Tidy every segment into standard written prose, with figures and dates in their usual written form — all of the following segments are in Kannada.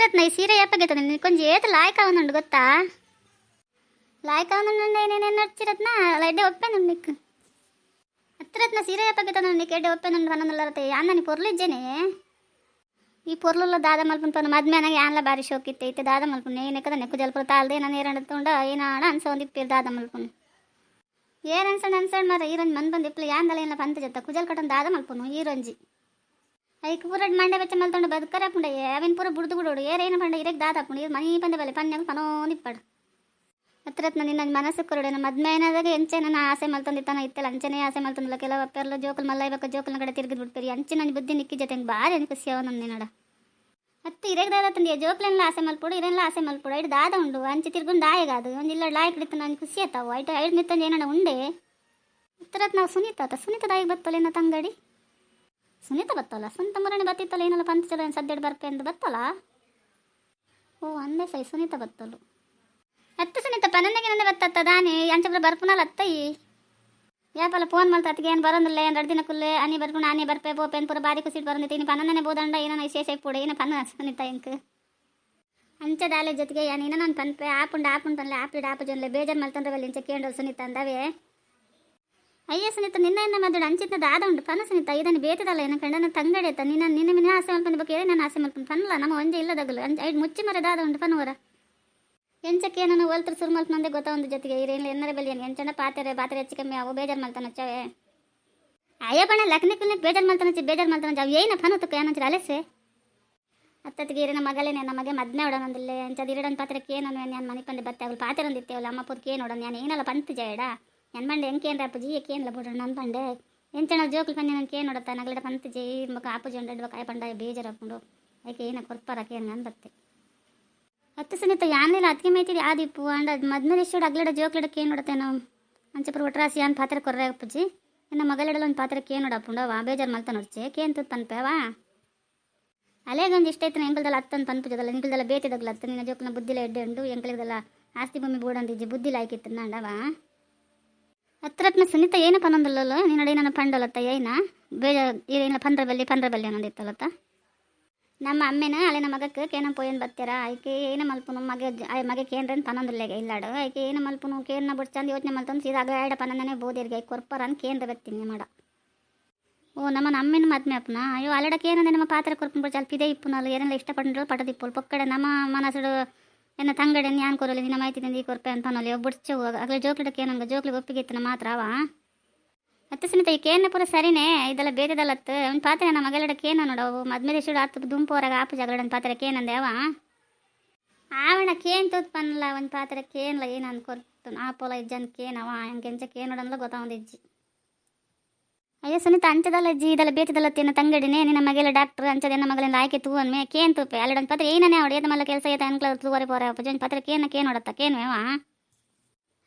ಹತ್ರತ್ನ ಈ ಸೀರೆ ಯಾಪಾಗೈತ ನಿನ್ನ ಕೊಂಚ ಏತ ಲಾಯ್ಕ ಅವನುಂಡು ಗೊತ್ತಾ ಲಾಯ್ಕ ಅವನುಂಡು ಏನೇನೇನು ನಡ್ಚಿರತ್ನ ಎಡ್ಡೆ ಒಪ್ಪೆ ನಿಕ್ಕು ಹತ್ರತ್ನ ಸೀರೆ ಯಾಪಾಗೈತ ನಿಕ್ಕೆ ಎಡ್ಡೆ ಒಪ್ಪೆ నుండి ಅನ್ನಲ್ಲರತೆ ಯಾನಿ ಪೊರ್ಲಿಜ್ಜೇನೆ ಈ ಪೊರ್ಲುಲ್ಲ ದಾದ ಮಲ್ಪನ್ ಪನ್ನ ಮದ್ಮೇನಾಗ ಯಾನ್ಲ ಬಾರಿ ಶೋಕಿತ್ತೆ ಇತ್ತೆ ದಾದ ಮಲ್ಪನ್ ಏನಕ್ಕದ ನೆಕ್ಕು ಜಲ್ಪುರ ತಾಳ್ದೆ ನಾನು ಏರಂಡ ತೊಂಡ ಏನಾಡ ಅನ್ಸ ಒಂದಿಪ್ಪಿರ್ ದಾದ ಮಲ್ಪನ್ ಏನ್ ಅನ್ಸಣ್ಣ ಮರ ಈರೊಂದು ಮನ್ ಬಂದು ಇಪ್ಪಲು ಯಾಂದಲ ಏನ ಪಂತ ಜತ್ತ ಕುಜಲ್ ಕಟನ್ ದಾದ ಮಲ್ಪನು ಈರೊಂಜಿ ಐಕ್ ಪೂರ ಮಂಡೆ ಬೆಚ್ಚ ಮಲ್ತೊಂಡು ಬದುಕರ ಪುಂಡ ಅವಿನ ಪೂರ ಬುಡ್ದು ಗುಡೋಡು ಏರೇನ ಪಂಡ ಇರಕ್ ದಾದ ಪುಂಡು ಇದು ಮನಿ ಪಂದೆ ಬಲೆ ಪನ್ನೆ ಪನೋಂದಿಪ್ಪಡು ಹತ್ರತ್ನ ನಿನ್ನ ಮನಸ್ಸು ಕೊರಡೇನ ಮದ್ಮೇನಾದಾಗ ಎಂಚೆ ನನ್ನ ಆಸೆ ಮಲ್ತೊಂದಿತ್ತಾನ ಇತ್ತಲ್ಲ ಅಂಚನೆ ಆಸೆ ಮಲ್ತೊಂದಿಲ್ಲ ಕೆಲವು ಪೆರ್ಲು ಜೋಕಲ್ ಮಲ್ಲ ಇವಾಗ ಜೋಕಲ್ನ ಕಡೆ ತಿರುಗಿದ್ ಬಿಡ್ತೀರಿ ಅಂಚೆ ನನ್ನ ಬುದ್ಧಿ ನಿಕ್ಕಿ ಜೊತೆ ಬಾರಿ ಅನ್ಕಸ್ಯವ ನನ್ನ ನೋಡ ಹತ್ತು ಇರಕ್ ದಾದ ತಂದಿಯ ಜೋಕ್ಲೆಲ್ಲ ಆಸೆ ಮಲ್ಪುಡು ಇರೆಲ್ಲ ಆಸೆ ಮಲ್ಪುಡು ಐದು ದಾದ ಉಂಡು ಅಂಚೆ ತಿರ್ಗೊಂಡು ದಾಯಗಾದು ಒಂದು ಇಲ್ಲ ಲಾಯಕ್ ಹಿಡಿತು ನಾನು ಖುಷಿ ಆಯ್ತಾವು ಐಟು ಐದು ಮಿತ್ತಂದು ಏನಣ್ಣ ಉಂಡೆ ಹತ್ರತ್ ನಾವು ಸುನೀತ ದಾಯಿಗೆ ಬತ್ತಲ್ಲ ಏನೋ ತಂಗಡಿ ಸುನೀತ ಬತ್ತಲ್ಲ ಸ್ವಂತ ಮರಣೆ ಬತ್ತಿತ್ತಲ್ಲ ಏನಲ್ಲ ಪಂತ ಚಲೋ ಏನು ಸದ್ಯಡ್ ಬರ್ಪೆ ಅಂತ ಬತ್ತಲ್ಲ ಓ ಅಂದೇ ಸೈ ಸುನೀತ ಬತ್ತಲು ಹತ್ತು ಸುನೀತ ಪನ್ನಂದಗೆ ನಂದೆ ಬತ್ತತ್ತ ದಾನಿ ಅಂಚಪ್ರ ಬರ್ಪುನಲ್ಲ ಅತ್ತಯ್ಯಿ ಯಾಪಲ್ಲ ಫೋನ್ ಮಾಡ್ತಾ ಅತ್ತಿಗೆ ಏನು ಬರೋದಿಲ್ಲ ಏನು 2 ದಿನ ಕುಲ್ಲೆ ಅನಿ ಬರ್ಕೊಂಡು ನಾನೇ ಬರ್ಪೆ ಬೋಪೇನ್ ಪೂರ ಬಾರಿ ಕುಸಿಟ್ ಬರೋದಿತ್ತು ಇನ್ನು ಪನ್ನನೇ ಬೋದಂಡ ಏನೋ ವಿಶೇಷ ಪೂಡೆ ಏನು ಪನ್ನ ಸುನೀತ ಎಂಕ್ ಅಂಚ ದಾಲೆ ಜೊತೆಗೆ ಏನೋ ನಾನು ಪನ್ಪೆ ಆಪುಂಡು ಪನ್ಲೆ ಆಪಿಡ್ ಆಪು ಜೊನ್ಲೆ ಬೇಜಾರು ಮಲ್ತಂದ್ರೆ ಬಲ್ಲಿ ಇಂಚ ಕೇಂದ್ರ ಸುನೀತ ಅಂದವೇ ಅಯ್ಯ ಸುನೀತ ನಿನ್ನ ಮದ್ದು ಅಂಚಿನ ದಾದ ಉಂಟು ಪನ್ನ ಸುನೀತ ಇದನ್ನು ಬೇತದಲ್ಲ ಏನು ಕಂಡ ನಾನು ತಂಗಡಿ ಆಯ್ತಾ ನಿನ್ನ ಮಿನ ಆಸೆ ಮಲ್ಪಂದು ಬಗ್ಗೆ ಹೇಳಿ ನಾನು ಆಸೆ ಮಲ್ಪಂದು ಪನ್ನಲ್ಲ ನಮ್ಮ ಒಂಜೆ ಇಲ್ಲದಾಗಲು ಐದು ಮುಚ್ಚಿ ಮರ ದಾದ ಉಂಟು ಪನ್ನವರ ಎಂಚಕ್ಕೆ ನಾನು ಒಲ್ತ್ರ ಸುರು ಮಲ್ಪಂದೆ ಗೊತ್ತ ಒಂದು ಜೊತೆಗೆ ಇರೇನು ಎನ್ನರ ಬಲ್ಲಿ ಏನು ಎಂಚನ ಪಾತ್ರೆ ಹೆಚ್ಚು ಕಮ್ಮಿ ಅವು ಬೇಜಾರು ಮಲ್ತಾನ ಹಚ್ಚವೆ ಅಯ್ಯ ಬಣ್ಣ ಲಕ್ನಿಕ್ ಬೇಜಾರು ಮಲ್ತಾನ ಅವು ಏನು ಫನ್ ತುಕ್ಕ ಏನಂಚರ ಅಲೆಸೆ ಅತ್ತತ್ತಿಗೆ ಇರೇನ ಮಗಳೇನೆ ನಮಗೆ ಮದ್ನೆ ಹೊಡೋನಂದಿಲ್ಲ ಎಂಚದು ಇರಡನ್ ಪಾತ್ರಕ್ಕೆ ಏನು ನಾನು ಮನೆ ಪಂದೆ ಬತ್ತೆ ಅವಳು ಪಾತ್ರೆ ಒಂದಿತ್ತೇವಲ್ಲ ಅಮ್ಮ ಪುದಕ್ಕೆ ಏನು ಹೊಡೋಣ ನಾನು ಏನಲ್ಲ ಪಂತ ಜಯಡ ನನ್ನ ಬಂಡೆ ಎಂಕೇನ್ರ ಅಪ್ಪಜಿ ಏಕೇನಲ್ಲ ಬಿಡ್ರಿ ನನ್ನ ಬಂಡೆ ಎಂಚನ ಜೋಕ್ಲು ಪಂದೆ ನನಗೆ ಏನು ನೋಡುತ್ತಾ ನಗಲಿಡ ಪಂತ ಜೈ ಮಕ್ಕ ಅಪ್ಪಜಿ ಒಂಡೆಡ್ವ ಕಾಯಿ ಪಂಡ ಬೇಜಾರು ಹಾಕೊಂಡು ಆಯ್ಕೆ ಏನ ಕೊರ್ಪರಕ್ಕೆ ಏನು ಅನ್ಬತ್ತೆ ಹತ್ತು ಸುನೀತ ಯಾನಿಲ್ಲ ಅದಕ್ಕೆ ಮೈತಿರಿ ಆದಿಪ್ಪು ಅಂಡ ಮದ್ಮೇಲೆ ಇಷ್ಟು ಅಗ್ಲಿಡ ಜೋಕ್ಲಿಡಕ್ಕೆ ಏನು ನೋಡುತ್ತೆ ನಾವು ಅಂಚಪುರ ಒಟ್ರಾಸಿ ಏನು ಪಾತ್ರೆ ಕೊರ್ರೆ ಅಪ್ಪಜಿ ಇನ್ನು ಮಗಳಿಡಲ್ಲ ಒಂದು ಪಾತ್ರಕ್ಕೆ ಏನು ನೋಡಪ್ಪುಂಡವ ಬೇಜಾರು ಮಲ್ತ ನೋಡ್ಚೆ ಕೇಂತದ ಪನ್ಪೇವಾ ಅಲೆಗೊಂದು ಇಷ್ಟ ಐತೆ ಎಂಕಲ್ದಲ್ಲ ಹತ್ತಂದು ಪನ್ಪುಜದಲ್ಲ ನಿಂಕಲ್ದಲ್ಲ ಬೇತಿದಾಗಲ ಹತ್ತು ನಿನ್ನ ಜೋಕ್ನ ಬುದ್ಧಿಲ ಎಡ್ಡೆ ಉಂಡು ಎಂಕಲಿದಲ್ಲ ಆಸ್ತಿ ಭೂಮಿ ಬೋಡಂದಿಜ್ಜಿ ಬುದ್ಧಿಲ ಆಯ್ಕಿತ್ತು ನಂಡವ ಹತ್ರತ್ನ ಸುನೀತ ಏನು ಪನ್ನೊಂದಲ್ಲೋ ನೀನಡೆ ನನ್ನ ಪಂಡಲತ್ತ ಏನ ಬೇಜಾರು ಏನ ಪಂದ್ರ ಬಲ್ಲಿ ಅನ್ನೋದಿತ್ತಲ್ಲತ್ತ ನಮ್ಮ ಅಮ್ಮೆನ ಅಲೆ ನಮ್ಮ ಮಗಕ್ಕೆ ಕೇನ ಪೋಯನ್ ಬತ್ತೀರ ಆಯ್ಕೆ ಏನು ಮಲ್ಪುನು ಮಗೆ ಕೇನ್ರೇನು ಪನ್ನೊಂದಿಲ್ಲೆಗೆ ಇಲ್ಲಾಡು ಆಯ್ಕೆ ಏನು ಮಲ್ಪುನು ಕೇನ್ನ ಬಿಟ್ಟು ಚಂದ ಯೋಚನೆ ಮಲ್ತಂದು ಸೀದಾ ಆಗ ಪನ್ನನೇ ಬೋದಿರ್ಗೆ ಕೊರ್ಪರನ್ ಕೇಂದ್ರ ಬತ್ತೀನಿ ಮಾಡ ಓ ನಮ್ಮ ಅಮ್ಮೆನ ಮದ್ಮೆ ಅಪ್ಪನ ಅಯ್ಯೋ ಅಲ್ಲಡಕ್ಕೆ ಏನಂದ್ರೆ ನಮ್ಮ ಪಾತ್ರೆ ಕೊರ್ಪು ಬಿಟ್ಟು ಸ್ವಲ್ಪ ಇದೇ ಇಪ್ಪುನಲ್ಲ ಏನೆಲ್ಲ ಇಷ್ಟಪಟ್ಟರು ಪಟದಿಪ್ಪು ಪೊಕ್ಕಡೆ ನಮ್ಮ ಮನಸ್ಸು ಏನ ತಂಗಡೆ ಯಾನ್ ಕೊರಲಿ ನಿನ್ನ ಮಾಹಿತಿ ತಂದು ಈ ಕೊರ್ಪೆ ಅಂತ ಅನ್ನೋಲ್ಲ ಬಿಡ್ಚು ಆಗಲೇ ಜೋಕ್ಲಿಡಕ್ಕೆ ಏನಂಗ ಜೋಕ್ಲಿಗೆ ಒಪ್ಪಿಗೆ ಮಾತ್ರ ಅವ ಹತ್ತು ಸುನೀತ ಈ ಕೇನ ಪೂರ ಸರಿನೇ ಇದೆಲ್ಲ ಬೇರೆದಲ್ಲತ್ತು ಅವ್ನ ಪಾತ್ರೆ ನಮ್ಮ ಮಗಳಿಡಕ್ಕೆ ಏನೋ ನೋಡವು ಮದ್ಮೇಲೆ ಶುಡು ಹತ್ತು ದುಂಪು ಹೊರಗೆ ಆಪು ಜಗಳನ ಪಾತ್ರಕ್ಕೆ ಏನಂದೆ ಅವ ಆವಣ ಕೇನ್ ತೂತ್ ಪನ್ನಲ್ಲ ಒಂದು ಪಾತ್ರಕ್ಕೆ ಏನಲ್ಲ ಏನು ಅನ್ಕೊರ್ತು ಆಪೋಲ ಇಜ್ಜನ್ ಕೇನವ ಹಂಗೆ ಎಂಚಕ್ಕೆ ಏನು ನೋಡೋಲ್ಲ ಗೊತ್ತಾವಂದು ಇಜ್ಜಿ ಅಯ್ಯೋ ಸುನೀತ ಅಂಚದಲ್ಲ ಅಜ್ಜಿ ಇದೆಲ್ಲ ಬೇತಿದಲ್ಲತ್ತೇನ ತಂಗಡಿನೇ ನಿನ್ನ ಮಗೆಲ್ಲ ಡಾಕ್ಟ್ರ್ ಅಂಚದೇನ ಮಗಳಿಂದ ಆಯ್ಕೆ ತೂ ಅನ್ಮೆ ಕೇನ್ ತೂಪೆ ಅಲ್ಲೊಂದು ಪಾತ್ರ ಏನೇ ಹೊಡೆಯದ ಮಲ್ಲ ಕೆಲಸ ಐತೆ ಅನ್ಕಲ ತೂವರೆ ಪೋರ ಅಪ್ಪಜನ್ ಪಾತ್ರಕ್ಕೆ ಕೇನ್ ನೋಡತ್ತ ಕೇನ್ವೇವ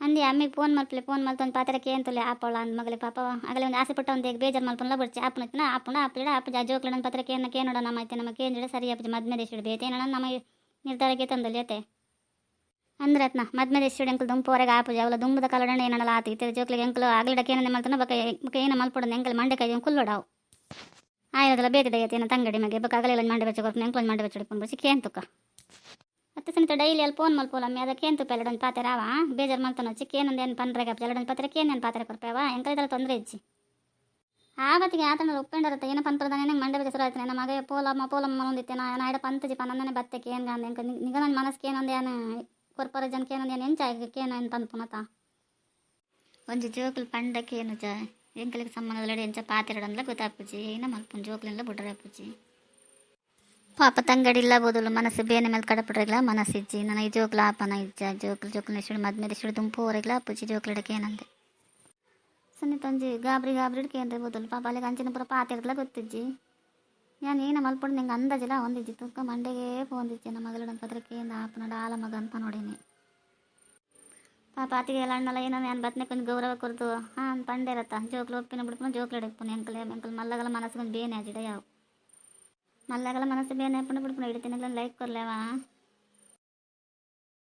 ಅಂದಿ ಅಮ್ಮಿಗೆ ಫೋನ್ ಮಲ್ತೊಂದು ಪಾತ್ರಕ್ಕೆ ಏನು ತುಲೆ ಆಪಳ ಅಂದ ಮಗಳಿಗೆ ಪಾಪ ಆಗಲೇ ಒಂದು ಆಸೆ ಪಟ್ಟ ಒಂದು ಈಗ ಬೇಜಾರು ಮಲ್ಪಲ್ಲ ಬಿಡ್ಚಿ ಆಪನ ಆಪುಡ ಅಪ್ಪಜ ಜೋಕ್ಲನ ಪಾತ್ರಕ್ಕೆ ಏನು ನೋಡೋಣ ನಮ್ಮ ಐತೆ ನಮಗೆ ಏನು ಸರಿ ಅಪ್ಪಜ ಮದ್ಮೆ ದೇಶ ಬೇತೆ ಏನೋ ನಮ್ಮ ನಿರ್ಧಾರಕ್ಕೆ ತಂದಲ್ಲಿ ಐತೆ ಅಂದ್ರತ್ನ ಮದ್ಮೆ ದೇಶ ಎಂಕಲ್ ದುಂಪು ಹೊರಗೆ ಆಪುಜ ಅವಳ ದುಂಬದ ಕಲಡಂಡ ಏನಲ್ಲ ಆತು ಇತ್ತೆ ಜೋಕ್ಲಿಗೆ ಎಂಕಲು ಆಗಲಿಡಕ್ಕೆ ಏನೇ ಮಲ್ತಾನ ಬಕ್ಕ ಏನು ಮಲ್ಪಡ ಎಂಕಲ್ ಮಂಡೆ ಕೈ ಕುಲ್ಲೋಡಾವು ಆಯ್ನದಲ್ಲ ಬೇಕಿದೆ ಐತೆ ತಂಗಡಿ ಮಗೆ ಬಕ್ಕ ಆಗಲಿಲ್ಲ ಮಂಡೆ ಬೆಚ್ಚ ಕೊಟ್ಟು ಎಂಕಲ್ ಮಂಡೆ ಬೆಚ್ಚ ಹಿಡ್ಕೊಂಡು ಬಿಡಿಸಿ ಕೇನ್ ತುಕ್ಕ ಹತ್ತು ಸುನೀತ ಡೈಲಿ ಅಲ್ಲಿ ಫೋನ್ ಮಲ್ಪೋಲಮ್ಮಿ ಅದಕ್ಕೆ ಏನು ತುಪ್ಪ ಎರಡೊಂದು ಪಾತ್ರೆ ಅವ ಬೇಜಾರು ಮಲ್ತಾನ ಚಿಕ್ಕೇನಂದು ಏನು ಪಂದ್ರಾಗ ಎರಡೊಂದು ಪಾತ್ರಕ್ಕೆ ಏನು ಪಾತ್ರೆ ಕೊಡ್ಪೇವ ಎಂಕಲಿದಲ್ಲ ತೊಂದರೆ ಇಚ್ಚಿ ಆವತ್ತಿಗೆ ಆತನ ಒಪ್ಕೊಂಡರತ್ತ ಏನೋ ಪಂತ್ರದಾನೆ ನಂಗೆ ಮಂಡೆ ಬೆಚ್ಚರ ಆಯ್ತು ನನ್ನ ಮಗ ಪೋಲಮ್ಮ ಒಂದಿತ್ತೆ ನಾನು ಆಡ ಪಂತಜಿ ಪನ್ನಂದನೆ ಬತ್ತಕ್ಕೆ ಏನು ಅಂದೆ ಎಂಕ ನಿಗ ನನ್ನ ಮನಸ್ಸಿಗೆ ಏನಂದು ಏನು ಕೊರ್ಪರ ಜನಕ್ಕೆ ಏನಂದು ಏನು ಎಂಚಾಗಕ್ಕೆ ಏನು ಏನು ಪಂದ್ ಪುನತ ಒಂದು ಜೋಕ್ಲು ಪಂಡಕ್ಕೆ ಏನು ಜ ಎಂಕಲಿಗೆ ಸಂಬಂಧದಲ್ಲಡೆ ಎಂಚ ಪಾತ್ರೆ ಅಂದ್ರೆ ಗೊತ್ತಾಪುಜಿ ಏನೋ ಮಲ್ಪುನ್ ಜೋಕ್ಲೆಲ್ಲ ಬಿಡ್ರೆ ಅಪ್ಪುಜಿ ಪಾಪ ತಂಗಡಿಲ್ಲ ಬೋದಲು ಮನಸ್ಸು ಬೇನೆ ಮೇಲೆ ಕಡಪಡ್ರಿಗ್ಲ ಮನಸ್ಸು ಇಜ್ಜಿ ನನ್ನ ಈ ಜೋಕ್ಲ ಆಪನ ಇಜ್ಜ ಜೋಕ್ಲು ನೆಶುಡು ಮದ್ಮೇಲೆ ಇಶುಡು ದುಂಪು ಹೊರಗ್ಲ ಅಪ್ಪುಜಿ ಜೋಕ್ಲಿಡಕ್ಕೆ ಏನಂದೆ ಸುನೀತಂಜಿ ಗಾಬರಿ ಇಡ್ಕೆ ಬೋದಲು ಪಾಪ ಅಲ್ಲಿಗೆ ಅಂಚಿನ ಪುರ ಪಾತಿರ್ಗಲ ಗೊತ್ತಿಜ್ಜಿ ನಾನು ಏನು ಮಲ್ಪಡು ನಿಂಗೆ ಅಂದಾಜಿಲ್ಲ ಒಂದಿಜ್ಜಿ ತುಕ್ಕ ಮಂಡೆಗೆ ಒಂದಿಜ್ಜಿ ನಮ್ಮ ಮಗಳನ್ನ ಪತ್ರಕ್ಕೆ ಏನು ಆಪನ ಆಲ ಮಗ ಅಂತ ನೋಡೀನಿ ಪಾಪ ಆತಿಗೆ ಎಲ್ಲ ಅಣ್ಣಲ್ಲ ಏನೋ ನಾನು ಬತ್ನೆ ಕೊಂದು ಗೌರವ ಕೊಡ್ತು ಹಾಂ ಪಂಡೆ ಇರತ್ತ ಜೋಕ್ಲು ಒಪ್ಪಿನ ಬಿಡ್ಕೊಂಡು ಜೋಕ್ಲು ಹಿಡಕ್ಪುನ ಎಂಕಲ್ ಮಲ್ಲಗಲ ಮನಸ್ಸಿಗೊಂದು ಬೇನೆ ಆಜಿಡ ಯಾವ ಮಲ್ಲಗಲ ಮನಸ್ಸು ಬೇನೆ ಹಾಕೊಂಡು ಬಿಡ್ಕೊಂಡು ಹಿಡಿತೀನಿ ಲೈಕ್ ಕೊರ್ಲೇವಾ